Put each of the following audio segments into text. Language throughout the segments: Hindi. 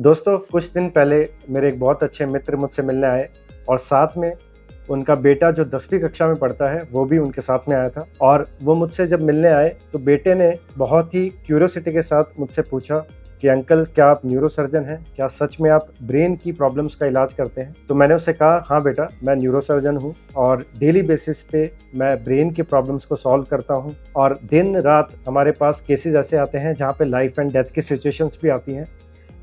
दोस्तों, कुछ दिन पहले मेरे एक बहुत अच्छे मित्र मुझसे मिलने आए और साथ में उनका बेटा जो 10वीं कक्षा में पढ़ता है वो भी उनके साथ में आया था। और वो मुझसे जब मिलने आए तो बेटे ने बहुत ही क्यूरियोसिटी के साथ मुझसे पूछा कि अंकल, क्या आप न्यूरोसर्जन हैं? क्या सच में आप ब्रेन की प्रॉब्लम्स का इलाज करते हैं? तो मैंने उससे कहा, हाँ बेटा, मैं न्यूरोसर्जन हूँ और डेली बेसिस पे मैं ब्रेन की प्रॉब्लम्स को सॉल्व करता हूँ। और दिन रात हमारे पास केसेस ऐसे आते हैं जहाँ पे लाइफ एंड डेथ की सिचुएशंस भी आती हैं।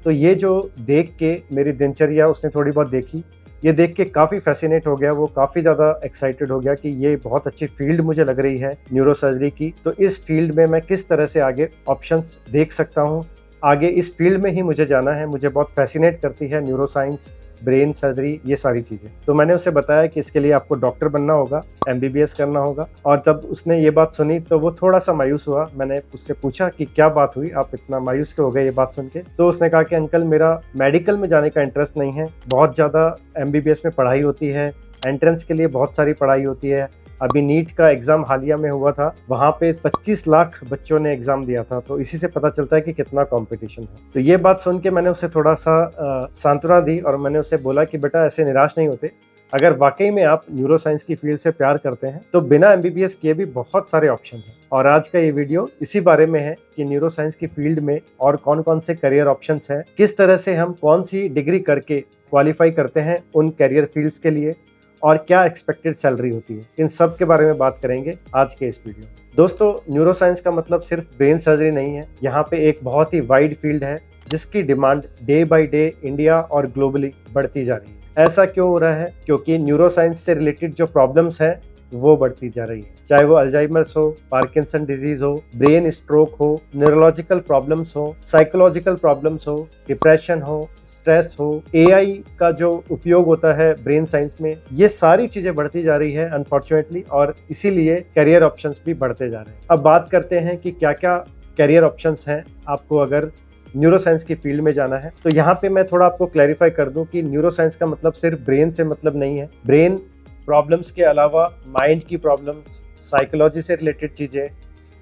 तो ये जो देख के मेरी दिनचर्या उसने थोड़ी बहुत देखी, ये देख के काफ़ी फ़ैसिनेट हो गया। वो काफ़ी ज़्यादा एक्साइटेड हो गया कि ये बहुत अच्छी फ़ील्ड मुझे लग रही है न्यूरोसर्जरी की। तो इस फ़ील्ड में मैं किस तरह से आगे ऑप्शंस देख सकता हूँ, आगे इस फ़ील्ड में ही मुझे जाना है। मुझे बहुत फ़ैसिनेट करती है न्यूरोसाइंस, ब्रेन सर्जरी, ये सारी चीज़ें। तो मैंने उसे बताया कि इसके लिए आपको डॉक्टर बनना होगा, एमबीबीएस करना होगा। और जब उसने ये बात सुनी तो वो थोड़ा-सा मायूस हुआ। मैंने उससे पूछा कि क्या बात हुई, आप इतना मायूस क्यों हो गए ये बात सुन के? तो उसने कहा कि अंकल, मेरा मेडिकल में जाने का इंटरेस्ट नहीं है। बहुत ज़्यादा एमबीबीएस में पढ़ाई होती है, एंट्रेंस के लिए बहुत सारी पढ़ाई होती है। अभी नीट का एग्ज़ाम हालिया में हुआ था, वहाँ पे 25 लाख बच्चों ने एग्ज़ाम दिया था। तो इसी से पता चलता है कि कितना कॉम्पिटिशन है। तो ये बात सुन के मैंने उसे थोड़ा-सा सांत्वना दी और मैंने उसे बोला कि बेटा, ऐसे निराश नहीं होते। अगर वाक़ई में आप न्यूरोसाइंस की फ़ील्ड से प्यार करते हैं तो बिना एमबीबीएस किए भी बहुत सारे ऑप्शन हैं। और आज का ये वीडियो इसी बारे में है कि न्यूरोसाइंस की फ़ील्ड में और कौन-कौन से करियर ऑप्शंस हैं, किस तरह से हम कौन-सी डिग्री करके क्वालिफ़ाई करते हैं उन करियर फ़ील्ड्स के लिए, और क्या एक्सपेक्टेड सैलरी होती है। इन सब के बारे में बात करेंगे आज के इस वीडियो में। दोस्तों, न्यूरोसाइंस का मतलब सिर्फ ब्रेन सर्जरी नहीं है। यहाँ पे एक बहुत ही वाइड फील्ड है जिसकी demand day by day India और ग्लोबली बढ़ती जा रही है। ऐसा क्यों हो रहा है? क्योंकि न्यूरोसाइंस से रिलेटेड जो प्रॉब्लम्स हैं वो बढ़ती जा रही है। चाहे वो अल्जाइमर्स हो, पार्किंसन डिजीज हो, ब्रेन स्ट्रोक हो, न्यूरोलॉजिकल प्रॉब्लम्स हो, साइकोलॉजिकल प्रॉब्लम्स हो, डिप्रेशन हो, स्ट्रेस हो, एआई का जो उपयोग होता है ब्रेन साइंस में, ये सारी चीजें बढ़ती जा रही है अनफॉर्चुनेटली। और इसीलिए करियर ऑप्शंस भी बढ़ते जा रहे हैं। अब बात करते हैं कि क्या क्या करियर ऑप्शंस हैं आपको अगर न्यूरोसाइंस की फील्ड में जाना है। तो यहाँ पे मैं थोड़ा आपको क्लैरिफाई कर दूं कि न्यूरोसाइंस का मतलब सिर्फ ब्रेन से मतलब नहीं है। ब्रेन प्रॉब्लम्स के अलावा माइंड की प्रॉब्लम्स, साइकोलॉजी से रिलेटेड चीज़ें,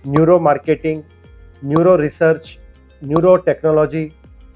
neuro marketing, neuro research, neuro technology,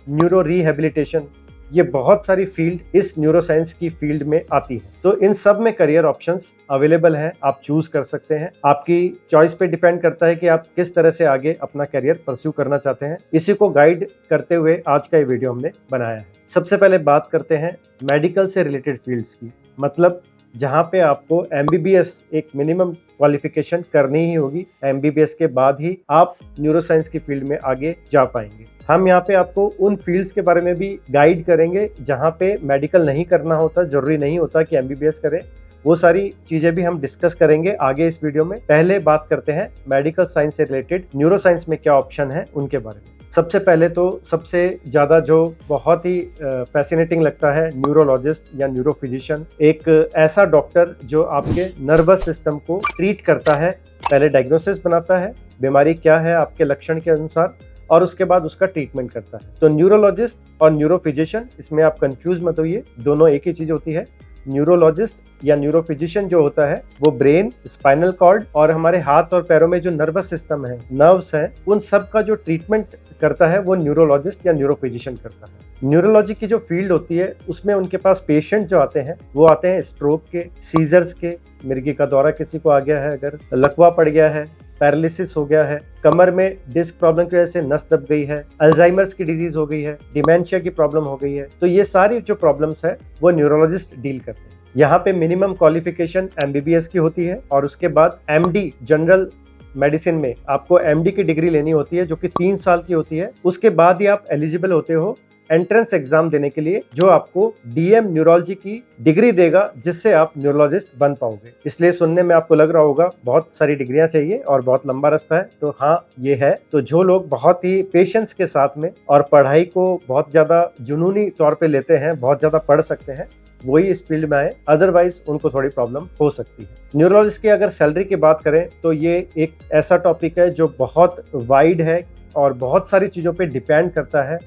neuro rehabilitation, ये बहुत सारी फील्ड इस न्यूरोसाइंस की फील्ड में आती है। तो इन सब में करियर ऑप्शंस अवेलेबल हैं, आप चूज कर सकते हैं। आपकी चॉइस पे डिपेंड करता है कि आप किस तरह से आगे अपना करियर परस्यू करना चाहते हैं। इसी को गाइड करते हुए आज का ये वीडियो हमने बनाया है। सबसे पहले बात करते हैं मेडिकल से रिलेटेड फील्ड्स की, मतलब जहाँ पे आपको एमबीबीएस एक मिनिमम क्वालिफिकेशन करनी ही होगी। एमबीबीएस के बाद ही आप न्यूरोसाइंस की फील्ड में आगे जा पाएंगे। हम यहाँ पे आपको उन फील्ड्स के बारे में भी गाइड करेंगे जहाँ पे मेडिकल नहीं करना होता, जरूरी नहीं होता कि एमबीबीएस करें। वो सारी चीजें भी हम डिस्कस करेंगे आगे इस वीडियो में। पहले बात करते हैं मेडिकल साइंस से रिलेटेड न्यूरोसाइंस में क्या ऑप्शन है उनके बारे में। सबसे पहले तो सबसे ज़्यादा जो बहुत ही फैसिनेटिंग लगता है, न्यूरोलॉजिस्ट या न्यूरो फिजिशियन, एक ऐसा डॉक्टर जो आपके नर्वस सिस्टम को ट्रीट करता है। पहले डायग्नोसिस बनाता है, बीमारी क्या है आपके लक्षण के अनुसार, और उसके बाद उसका ट्रीटमेंट करता है। तो न्यूरोलॉजिस्ट और न्यूरो फिजिशियन, इसमें आप कंफ्यूज मत होइए, दोनों एक ही चीज़ होती है। न्यूरोलॉजिस्ट या न्यूरो फिजिशियन जो होता है वो ब्रेन, स्पाइनल कॉर्ड और हमारे हाथ और पैरों में जो नर्वस सिस्टम है, नर्व्स हैं, उन सब का जो ट्रीटमेंट करता है वो न्यूरोलॉजिस्ट या न्यूरो फिजिशियन करता है। न्यूरोलॉजी की जो फील्ड होती है उसमें उनके पास पेशेंट जो आते हैं वो आते हैं स्ट्रोक के, सीजर्स के, मिर्गी का दौरा किसी को आ गया है, अगर लकवा पड़ गया है, पैरालिसिस हो गया है, कमर में डिस्क प्रॉब्लम की वजह से नस दब गई है, अल्जाइमर्स की डिजीज हो गई है, डिमेंशिया की प्रॉब्लम हो गई है। तो ये सारी जो प्रॉब्लम्स है वो न्यूरोलॉजिस्ट डील करते हैं। यहाँ पे मिनिमम क्वालिफिकेशन एमबीबीएस की होती है और उसके बाद एमडी, जनरल मेडिसिन में आपको एमडी की डिग्री लेनी होती है जो कि 3 साल की होती है। उसके बाद ही आप एलिजिबल होते हो एंट्रेंस एग्जाम देने के लिए, जो आपको डीएम न्यूरोलॉजी की डिग्री देगा, जिससे आप न्यूरोलॉजिस्ट बन पाओगे। इसलिए सुनने में आपको लग रहा होगा बहुत सारी डिग्रियां चाहिए और बहुत लंबा रास्ता है, तो हाँ ये है। तो जो लोग बहुत ही पेशेंस के साथ में और पढ़ाई को बहुत ज्यादा जुनूनी तौर पे लेते हैं, बहुत ज्यादा पढ़ सकते हैं, वही इस फील्ड में आए, अदरवाइज उनको थोड़ी प्रॉब्लम हो सकती है। न्यूरोलॉजिस्ट की अगर सैलरी की बात करें तो ये एक ऐसा टॉपिक है जो बहुत वाइड है और बहुत सारी चीज़ों पे डिपेंड करता है।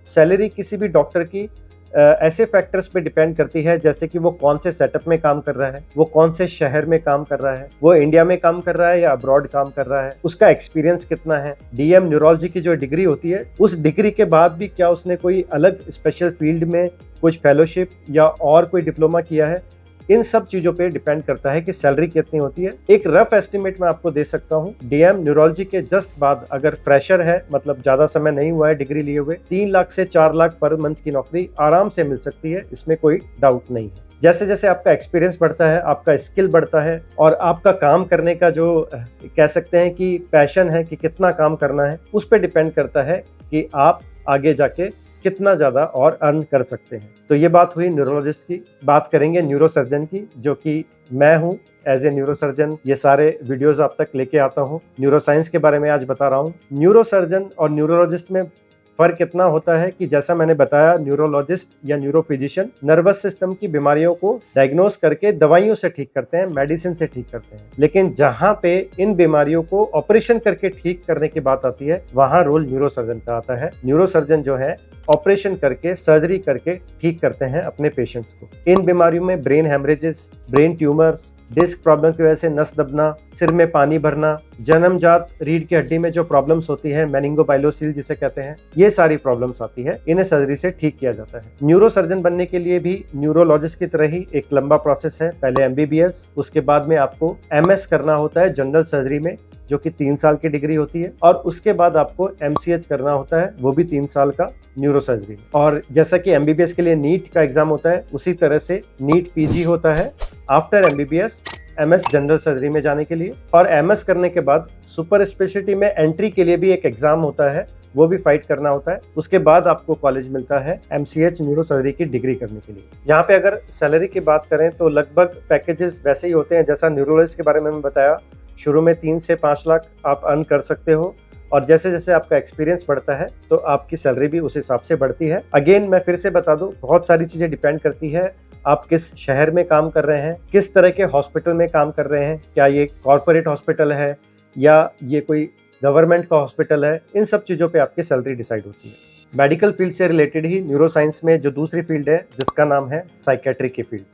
सैलरी किसी भी डॉक्टर की ऐसे फैक्टर्स पे डिपेंड करती है, जैसे कि वो कौन से सेटअप में काम कर रहा है, वो कौन से शहर में काम कर रहा है, वो इंडिया में काम कर रहा है या अब्रॉड काम कर रहा है, उसका एक्सपीरियंस कितना है, डीएम न्यूरोलॉजी की जो डिग्री होती है उस डिग्री के बाद भी क्या उसने कोई अलग स्पेशल फील्ड में कुछ फेलोशिप या और कोई डिप्लोमा किया है। इन सब चीजों पे डिपेंड करता है कि सैलरी कितनी होती है। एक रफ एस्टिमेट मैं आपको दे सकता हूँ, डीएम न्यूरोलॉजी के जस्ट बाद अगर फ्रेशर है, मतलब ज्यादा समय नहीं हुआ है डिग्री लिए हुए, 3 लाख से 4 लाख पर मंथ की नौकरी आराम से मिल सकती है, इसमें कोई डाउट नहीं है। जैसे जैसे आपका एक्सपीरियंस बढ़ता है, आपका स्किल बढ़ता है और आपका काम करने का जो कह सकते हैं कि पैशन है कि कितना काम करना है, उस पर डिपेंड करता है कि आप आगे जाके कितना ज़्यादा और अर्न कर सकते हैं। तो ये बात हुई न्यूरोलॉजिस्ट की। बात करेंगे न्यूरोसर्जन की, जो कि मैं हूँ एज ए न्यूरोसर्जन। ये सारे वीडियोस आप तक लेके आता हूँ, न्यूरोसाइंस के बारे में आज बता रहा हूँ। न्यूरोसर्जन और न्यूरोलॉजिस्ट में फ़र्क इतना होता है कि जैसा मैंने बताया, न्यूरोलॉजिस्ट या न्यूरोफिजिशियन नर्वस सिस्टम की बीमारियों को डायग्नोस करके दवाइयों से ठीक करते हैं, मेडिसिन से ठीक करते हैं। लेकिन जहाँ पे इन बीमारियों को ऑपरेशन करके ठीक करने की बात आती है, वहाँ रोल न्यूरोसर्जन का आता है। न्यूरोसर्जन जो है ऑपरेशन करके, सर्जरी करके ठीक करते हैं अपने पेशेंट्स को। इन बीमारियों में brain haemorrhages, brain tumours, disc problem की वजह से नस दबना, सिर में पानी भरना, जन्मजात रीढ़ की हड्डी में जो प्रॉब्लम्स होती है, मेनिंगोबाइलोसिल जिसे कहते हैं, ये सारी प्रॉब्लम्स आती है, इन्हें सर्जरी से ठीक किया जाता है। न्यूरोसर्जन बनने के लिए भी न्यूरोलॉजिस्ट की तरह ही एक लंबा प्रोसेस है। पहले एमबीबीएस, उसके बाद में आपको एमएस करना होता है जनरल सर्जरी में, जो कि 3 साल की डिग्री होती है, और उसके बाद आपको एमसीएच करना होता है, वो भी 3 साल का न्यूरोसर्जरी। और जैसा कि एमबीबीएस के लिए नीट का एग्जाम होता है, उसी तरह से नीट पीजी होता है after MBBS MS general surgery में जाने के लिए। और एमएस करने के बाद सुपर स्पेशलिटी में एंट्री के लिए भी एक एग्जाम होता है, वो भी फाइट करना होता है। उसके बाद आपको कॉलेज मिलता है एमसीएच न्यूरो सर्जरी की डिग्री करने के लिए। यहाँ पे अगर सैलरी की बात करें तो लगभग पैकेजेस वैसे ही होते हैं जैसा न्यूरोलॉजिस्ट के बारे में मैं बताया। शुरू में 3 से 5 लाख आप अर्न कर सकते हो, और जैसे जैसे आपका एक्सपीरियंस बढ़ता है तो आपकी सैलरी भी उस हिसाब से बढ़ती है। अगेन मैं फिर से बता दूं, बहुत सारी चीज़ें डिपेंड करती है आप किस शहर में काम कर रहे हैं, किस तरह के हॉस्पिटल में काम कर रहे हैं, क्या ये कॉरपोरेट हॉस्पिटल है या ये कोई गवर्नमेंट का हॉस्पिटल है, इन सब चीज़ों पे आपकी सैलरी डिसाइड होती है। मेडिकल फील्ड से रिलेटेड ही न्यूरोसाइंस में जो दूसरी फील्ड है जिसका नाम है साइकेट्री की फील्ड।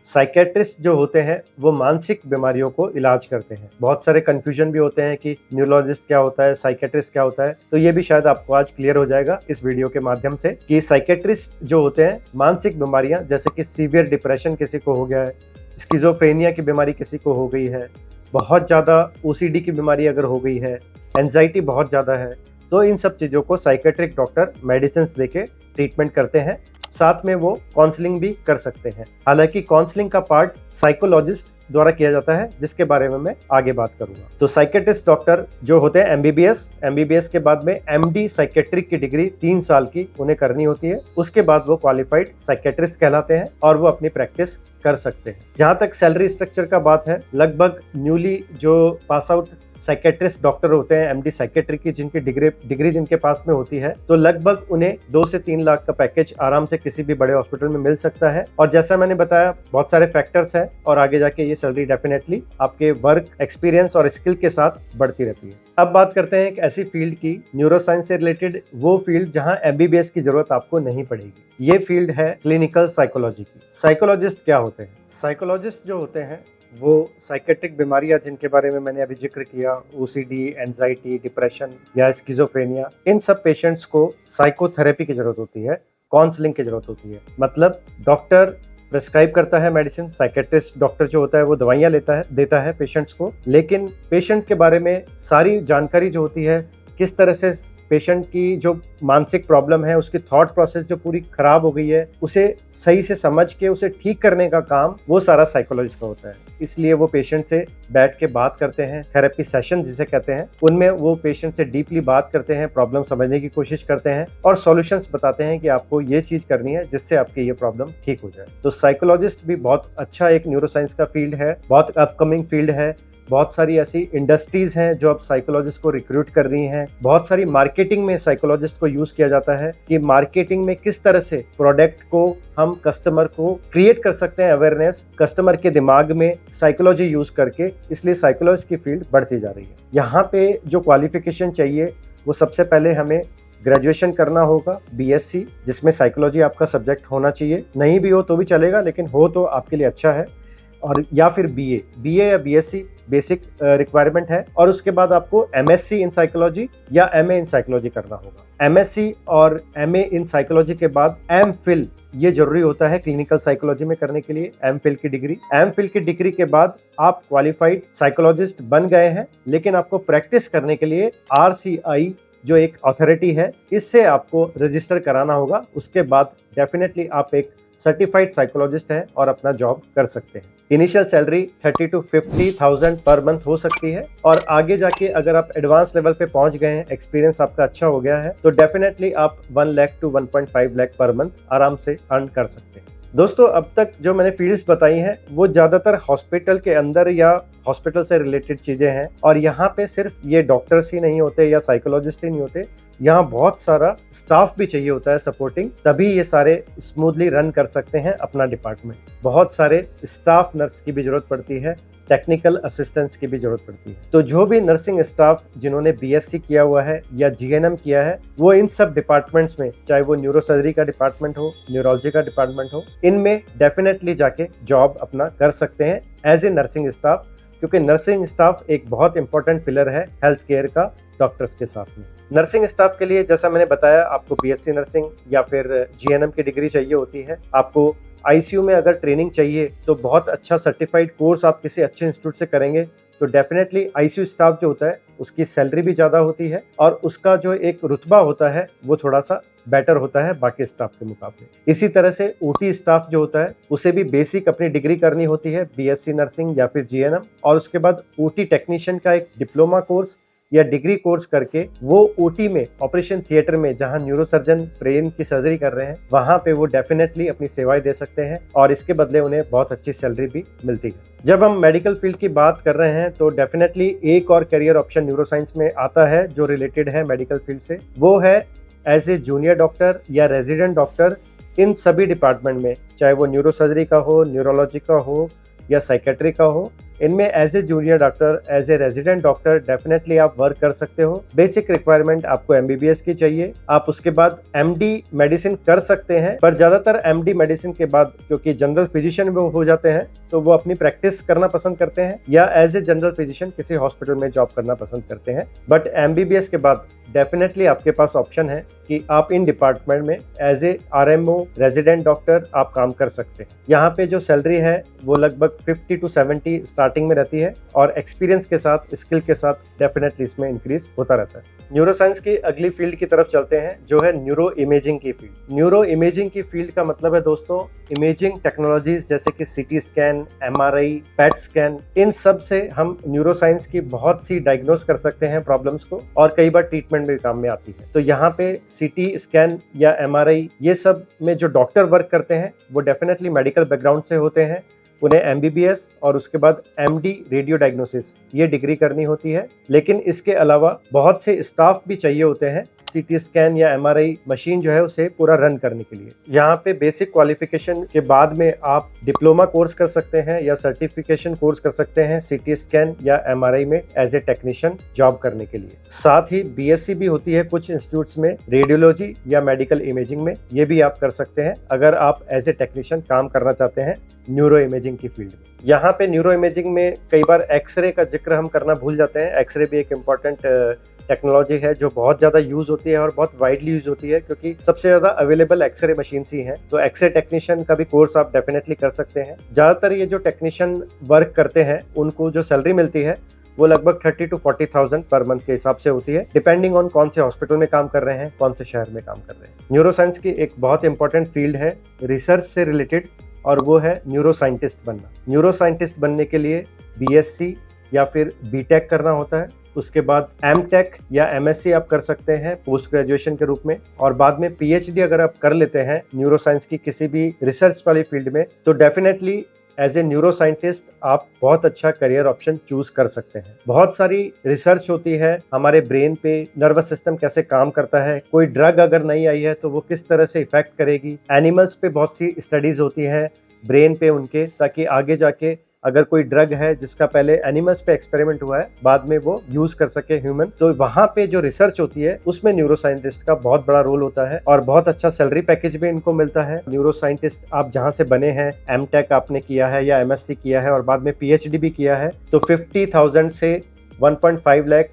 साइकेट्रिस्ट जो होते हैं वो मानसिक बीमारियों को इलाज करते हैं। बहुत सारे कन्फ्यूजन भी होते हैं कि न्यूरोलॉजिस्ट क्या होता है, साइकेट्रिस्ट क्या होता है, तो ये भी शायद आपको आज क्लियर हो जाएगा इस वीडियो के माध्यम से कि साइकेट्रिस्ट जो होते हैं मानसिक बीमारियां, जैसे कि सीवियर डिप्रेशन किसी को हो गया है, स्किज़ोफ्रेनिया की बीमारी किसी को हो गई है, बहुत ज़्यादा ओसीडी की बीमारी अगर हो गई है, एंजाइटी बहुत ज़्यादा है, तो इन सब चीज़ों को साइकेट्रिक डॉक्टर मेडिसिन देके ट्रीटमेंट करते हैं। साथ में वो काउंसलिंग भी कर सकते हैं। हालांकि काउंसलिंग का पार्ट साइकोलॉजिस्ट द्वारा किया जाता है, जिसके बारे में मैं आगे बात करूंगा। तो साइकेट्रिस्ट डॉक्टर जो होते हैं एमबीबीएस के बाद में एमडी साइकेट्रिक की डिग्री 3 साल की उन्हें करनी होती है। उसके बाद वो क्वालिफाइड साइकेट्रिस्ट कहलाते हैं और वो अपनी प्रैक्टिस कर सकते हैं। जहां तक सैलरी स्ट्रक्चर का बात है, लगभग न्यूली जो पास आउट साइकेट्रिस्ट डॉक्टर होते हैं एमडी साइकेट्री की, जिनकी डिग्री जिनके पास में होती है, तो लगभग उन्हें 2 से 3 लाख का पैकेज आराम से किसी भी बड़े हॉस्पिटल में मिल सकता है। और जैसा मैंने बताया, बहुत सारे फैक्टर्स हैं और आगे जाके ये सैलरी डेफिनेटली आपके वर्क एक्सपीरियंस और स्किल के साथ बढ़ती रहती है। अब बात करते हैं एक ऐसी फील्ड की, न्यूरोसाइंस से रिलेटेड वो फील्ड जहां एमबीबीएस की जरूरत आपको नहीं पड़ेगी। ये फील्ड है क्लिनिकल साइकोलॉजी की। साइकोलॉजिस्ट क्या होते हैं? साइकोलॉजिस्ट जो होते हैं वो साइकेट्रिक बीमारियां जिनके बारे में मैंने अभी जिक्र किया, ओसीडी, एंजाइटी, डिप्रेशन या स्किज़ोफ्रेनिया, इन सब पेशेंट्स को साइकोथेरेपी की जरूरत होती है, काउंसलिंग की जरूरत होती है। मतलब डॉक्टर प्रेस्क्राइब करता है मेडिसिन, साइकेट्रिस्ट डॉक्टर जो होता है वो दवाइयाँ देता है पेशेंट्स को, लेकिन पेशेंट के बारे में सारी जानकारी जो होती है, किस तरह से पेशेंट की जो मानसिक प्रॉब्लम है, उसकी थॉट प्रोसेस जो पूरी खराब हो गई है, उसे सही से समझ के उसे ठीक करने का काम वो सारा साइकोलॉजिस्ट का होता है। इसलिए वो पेशेंट से बैठ के बात करते हैं, थेरेपी सेशन जिसे कहते हैं, उनमें वो पेशेंट से डीपली बात करते हैं, प्रॉब्लम समझने की कोशिश करते हैं और सॉल्यूशंस बताते हैं कि आपको ये चीज़ करनी है जिससे आपकी ये प्रॉब्लम ठीक हो जाए। तो साइकोलॉजिस्ट भी बहुत अच्छा एक न्यूरोसाइंस का फील्ड है, बहुत अपकमिंग फील्ड है। बहुत सारी ऐसी इंडस्ट्रीज हैं जो अब साइकोलॉजिस्ट को रिक्रूट कर रही हैं। बहुत सारी मार्केटिंग में साइकोलॉजिस्ट को यूज किया जाता है कि मार्केटिंग में किस तरह से प्रोडक्ट को हम कस्टमर को क्रिएट कर सकते हैं, अवेयरनेस कस्टमर के दिमाग में साइकोलॉजी यूज करके। इसलिए साइकोलॉजिस्ट की फील्ड बढ़ती जा रही है। यहाँ पे जो क्वालिफिकेशन चाहिए वो सबसे पहले हमें ग्रेजुएशन करना होगा बीएससी, जिसमें साइकोलॉजी आपका सब्जेक्ट होना चाहिए, नहीं भी हो तो भी चलेगा लेकिन हो तो आपके लिए अच्छा है, और या फिर बीए या बीएससी बेसिक रिक्वायरमेंट है। और उसके बाद आपको एमएससी इन साइकोलॉजी या एमए इन साइकोलॉजी करना होगा। एमएससी और एमए इन साइकोलॉजी के बाद एमफिल ये जरूरी होता है क्लिनिकल साइकोलॉजी में करने के लिए, एमफिल की डिग्री। एमफिल की डिग्री के बाद आप क्वालिफाइड साइकोलॉजिस्ट बन गए हैं, लेकिन आपको प्रैक्टिस करने के लिए आरसीआई जो एक अथॉरिटी है, इससे आपको रजिस्टर कराना होगा। उसके बाद डेफिनेटली आप एक सर्टिफाइड साइकोलॉजिस्ट हैं और अपना जॉब कर सकते हैं। Initial salary 30 to 50,000 per month हो सकती है, और आगे जाके अगर आप एडवांस लेवल पे पहुंच गए हैं, एक्सपीरियंस आपका अच्छा हो गया है, तो डेफिनेटली आप 1 lakh to 1.5 lakh per month आराम से अर्न कर सकते हैं। दोस्तों, अब तक जो मैंने फील्ड्स बताई हैं वो ज़्यादातर हॉस्पिटल के अंदर या हॉस्पिटल से रिलेटेड चीज़ें हैं, और यहाँ पे सिर्फ ये डॉक्टर्स ही नहीं होते या साइकोलॉजिस्ट ही नहीं होते, यहाँ बहुत सारा स्टाफ भी चाहिए होता है सपोर्टिंग, तभी ये सारे स्मूथली रन कर सकते हैं अपना डिपार्टमेंट। बहुत सारे स्टाफ नर्स की भी जरूरत पड़ती है, टेक्निकल असिस्टेंस की भी जरूरत पड़ती है। तो जो भी नर्सिंग स्टाफ जिन्होंने बीएससी किया हुआ है या जीएनएम किया है, वो इन सब डिपार्टमेंट्स में, चाहे वो न्यूरोसर्जरी का डिपार्टमेंट हो, न्यूरोलॉजी का डिपार्टमेंट हो, इनमें डेफिनेटली जाके जॉब अपना कर सकते हैं एज ए नर्सिंग स्टाफ, क्योंकि नर्सिंग स्टाफ एक बहुत इंपॉर्टेंट पिलर है हेल्थ केयर का डॉक्टर्स के साथ में। नर्सिंग स्टाफ के लिए जैसा मैंने बताया, आपको बीएससी नर्सिंग या फिर जीएनएम की डिग्री चाहिए होती है। आपको आईसीयू में अगर ट्रेनिंग चाहिए तो बहुत अच्छा सर्टिफाइड कोर्स आप किसी अच्छे इंस्टीट्यूट से करेंगे तो डेफिनेटली आईसीयू स्टाफ जो होता है उसकी सैलरी भी ज़्यादा होती है, और उसका जो एक रुतबा होता है वो थोड़ा सा बेटर होता है बाकी स्टाफ के मुकाबले। इसी तरह से ओटी स्टाफ जो होता है उसे भी बेसिक अपनी डिग्री करनी होती है, बीएससी नर्सिंग या फिर जीएनएम, और उसके बाद ओटी टेक्नीशियन का एक डिप्लोमा कोर्स या डिग्री कोर्स करके वो ओटी में, ऑपरेशन थिएटर में, जहां न्यूरोसर्जन ब्रेन की सर्जरी कर रहे हैं, वहां पे वो डेफिनेटली अपनी सेवाएं दे सकते हैं, और इसके बदले उन्हें बहुत अच्छी सैलरी भी मिलती है। जब हम मेडिकल फील्ड की बात कर रहे हैं तो डेफिनेटली एक और करियर ऑप्शन न्यूरोसाइंस में आता है जो रिलेटेड है मेडिकल फील्ड से, वो है एज ए जूनियर डॉक्टर या रेजिडेंट डॉक्टर इन सभी डिपार्टमेंट में, चाहे वो न्यूरोसर्जरी का हो, न्यूरोलॉजी का हो या साइकेट्री का हो। इनमें as a junior doctor, as a resident doctor definitely आप वर्क कर सकते हो। बेसिक रिक्वायरमेंट आपको एमबीबीएस की चाहिए। आप उसके बाद एमडी मेडिसिन कर सकते हैं, पर ज्यादातर एमडी मेडिसिन के बाद, क्योंकि जनरल फिजिशियन वो हो जाते हैं, तो वो अपनी प्रैक्टिस करना पसंद करते हैं या एज ए जनरल फिजिशियन किसी हॉस्पिटल में जॉब करना पसंद करते हैं। बट एमबीबीएस के बाद डेफिनेटली आपके पास ऑप्शन है कि आप इन डिपार्टमेंट में as a RMO resident doctor आप काम कर सकते हैं। यहाँ पे जो सैलरी है वो लगभग 50 to 70 स्टार्टिंग में रहती है, और एक्सपीरियंस के साथ, स्किल के साथ डेफिनेटली इसमें इंक्रीज होता रहता है। न्यूरोसाइंस की अगली फील्ड की तरफ चलते हैं जो है न्यूरो इमेजिंग की फील्ड। न्यूरो इमेजिंग की फील्ड का मतलब है दोस्तों इमेजिंग टेक्नोलॉजीज जैसे कि CT scan, MRI, PET scan, इन सब से हम न्यूरोसाइंस की बहुत सी डायग्नोस कर सकते हैं प्रॉब्लम्स को, और कई बार ट्रीटमेंट में काम में आती है। तो यहाँ पे सीटी स्कैन या एमआरआई ये सब में जो डॉक्टर वर्क करते हैं वो डेफिनेटली मेडिकल बैकग्राउंड से होते हैं। उन्हें एमबीबीएस और उसके बाद एमडी रेडियो डायग्नोसिस ये डिग्री करनी होती है, लेकिन इसके अलावा बहुत से स्टाफ भी चाहिए होते हैं सीटी स्कैन या एमआरआई मशीन जो है उसे पूरा रन करने के लिए। यहाँ पे बेसिक क्वालिफिकेशन के बाद में आप डिप्लोमा कोर्स कर सकते हैं या सर्टिफिकेशन कोर्स कर सकते हैं सीटी स्कैन या एमआरआई में एज ए टेक्नीशियन जॉब करने के लिए। साथ ही बीएससी भी होती है कुछ इंस्टीट्यूट्स में रेडियोलॉजी या मेडिकल इमेजिंग में, ये भी आप कर सकते हैं अगर आप एज ए टेक्नीशियन काम करना चाहते हैं न्यूरो इमेजिंग की फील्ड में। यहाँ पे न्यूरो इमेजिंग में कई बार एक्सरे का जिक्र हम करना भूल जाते हैं। एक्सरे भी एक इम्पॉर्टेंट टेक्नोलॉजी है जो बहुत ज़्यादा यूज होती है और बहुत वाइडली यूज होती है, क्योंकि सबसे ज़्यादा अवेलेबल एक्सरे मशीन ही हैं। तो एक्सरे टेक्नीशियन का भी कोर्स आप डेफिनेटली कर सकते हैं। ज़्यादातर ये जो टेक्नीशियन वर्क करते हैं उनको जो सैलरी मिलती है वो लगभग 30 to 40,000 पर मंथ के हिसाब से होती है, डिपेंडिंग ऑन कौन से हॉस्पिटल में काम कर रहे हैं, कौन से शहर में काम कर रहे हैं। न्यूरोसाइंस की एक बहुत इंपॉर्टेंट फील्ड है रिसर्च से रिलेटेड, और वो है न्यूरो साइंटिस्ट बनना। न्यूरो साइंटिस्ट बनने के लिए बीएससी या फिर बीटेक करना होता है, उसके बाद एमटेक या एमएससी आप कर सकते हैं पोस्ट ग्रेजुएशन के रूप में, और बाद में पीएचडी अगर आप कर लेते हैं न्यूरोसाइंस की किसी भी रिसर्च वाली फील्ड में, तो definitely as a neuroscientist आप बहुत अच्छा करियर ऑप्शन चूज कर सकते हैं। बहुत सारी रिसर्च होती है हमारे ब्रेन पे, नर्वस सिस्टम कैसे काम करता है, कोई ड्रग अगर नहीं आई है तो वो किस तरह से इफेक्ट करेगी। एनिमल्स पे बहुत सी स्टडीज होती हैं ब्रेन पे उनके, ताकि आगे जाके अगर कोई ड्रग है जिसका पहले एनिमल्स पे एक्सपेरिमेंट हुआ है, बाद में वो यूज कर सके ह्यूमन, तो वहां पे जो रिसर्च होती है उसमें न्यूरो साइंटिस्ट का बहुत बड़ा रोल होता है और बहुत अच्छा सैलरी पैकेज भी इनको मिलता है। न्यूरो साइंटिस्ट आप जहां से बने हैं, एमटेक आपने किया है या एमएससी किया है और बाद में पीएचडी भी किया है, तो 50,000 से 1.5 लाख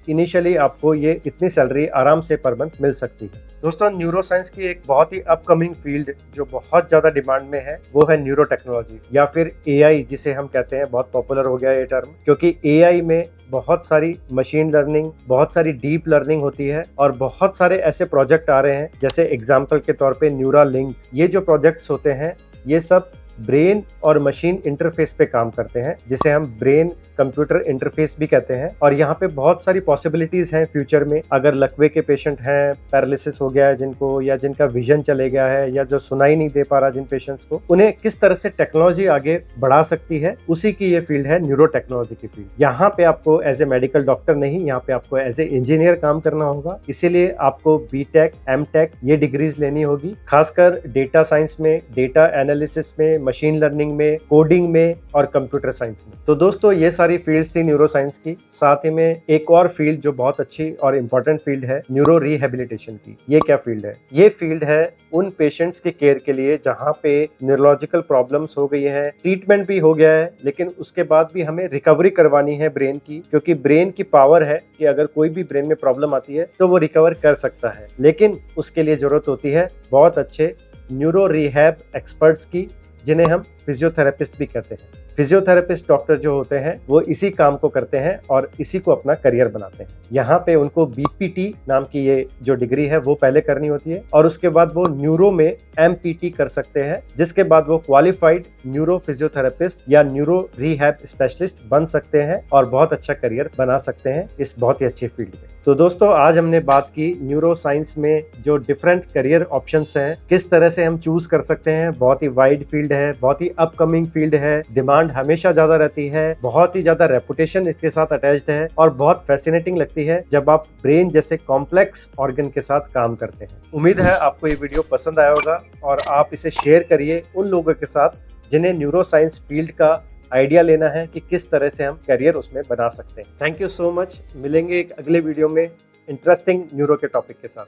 इनिशियली आपको ये इतनी सैलरी आराम से पर मंथ मिल सकती है। दोस्तों, न्यूरो साइंस की एक बहुत ही अपकमिंग फील्ड जो बहुत ज्यादा डिमांड में है वो है न्यूरो टेक्नोलॉजी या फिर एआई जिसे हम कहते हैं। बहुत पॉपुलर हो गया ये टर्म, क्योंकि एआई में बहुत सारी मशीन लर्निंग, बहुत सारी डीप लर्निंग होती है और बहुत सारे ऐसे प्रोजेक्ट आ रहे हैं, जैसे एग्जाम्पल के तौर पे न्यूरालिंक। ये जो प्रोजेक्ट्स होते हैं ये सब ब्रेन और मशीन इंटरफेस पे काम करते हैं, जिसे हम ब्रेन कंप्यूटर इंटरफेस भी कहते हैं। और यहाँ पे बहुत सारी पॉसिबिलिटीज हैं फ्यूचर में। अगर लकवे के पेशेंट हैं, पैरालिसिस हो गया है जिनको, या जिनका विजन चले गया है, या जो सुनाई नहीं दे पा रहा जिन पेशेंट्स को, उन्हें किस तरह से टेक्नोलॉजी आगे बढ़ा सकती है, उसी की ये फील्ड है न्यूरो टेक्नोलॉजी की फील्ड। यहाँ पे आपको एज ए मेडिकल डॉक्टर नहीं, यहाँ पे आपको एज ए इंजीनियर काम करना होगा। इसीलिए आपको बीटेक, एमटेक ये डिग्रीज लेनी होगी, खासकर डेटा साइंस में, डेटा एनालिसिस में, मशीन लर्निंग में, कोडिंग में और कंप्यूटर साइंस में। तो दोस्तों, ये सारी फील्ड्स थी न्यूरो साइंस की। साथ ही में एक और फील्ड जो बहुत अच्छी और इम्पोर्टेंट फील्ड है, न्यूरो रिहेबिलिटेशन की। ये क्या फील्ड है? ये फील्ड है उन पेशेंट्स के केयर के लिए जहां पे न्यूरोलॉजिकल प्रॉब्लम्स हो गई हैं, ट्रीटमेंट भी हो गया है, लेकिन उसके बाद भी हमें रिकवरी करवानी है ब्रेन की, क्योंकि ब्रेन की पावर है कि अगर कोई भी ब्रेन में प्रॉब्लम आती है तो वो रिकवर कर सकता है। लेकिन उसके लिए जरूरत होती है बहुत अच्छे न्यूरो रिहैब एक्सपर्ट्स की, जिन्हें हम फिजियोथेरेपिस्ट भी कहते हैं। फिजियोथेरेपिस्ट डॉक्टर जो होते हैं वो इसी काम को करते हैं और इसी को अपना करियर बनाते हैं। यहाँ पे उनको बीपीटी नाम की ये जो डिग्री है वो पहले करनी होती है और उसके बाद वो न्यूरो में एमपीटी कर सकते हैं, जिसके बाद वो क्वालिफाइड न्यूरो फिजियोथेरेपिस्ट या न्यूरो रिहैब स्पेशलिस्ट बन सकते हैं और बहुत अच्छा करियर बना सकते हैं इस बहुत ही अच्छी फील्ड में। तो दोस्तों, आज हमने बात की न्यूरो साइंस में जो डिफरेंट करियर ऑप्शंस हैं, किस तरह से हम चूज कर सकते हैं। बहुत ही वाइड फील्ड है, बहुत ही अपकमिंग फील्ड है, डिमांड हमेशा ज्यादा रहती है, बहुत ही ज्यादा रेपुटेशन इसके साथ अटैच्ड है और बहुत फैसिनेटिंग लगती है जब आप ब्रेन जैसे कॉम्प्लेक्स ऑर्गन के साथ काम करते हैं। उम्मीद है आपको ये वीडियो पसंद आया होगा और आप इसे शेयर करिए उन लोगों के साथ जिन्हें न्यूरो साइंस फील्ड का आइडिया लेना है कि किस तरह से हम करियर उसमें बना सकते हैं। Thank you so much. मिलेंगे एक अगले वीडियो में इंटरेस्टिंग न्यूरो के टॉपिक के साथ।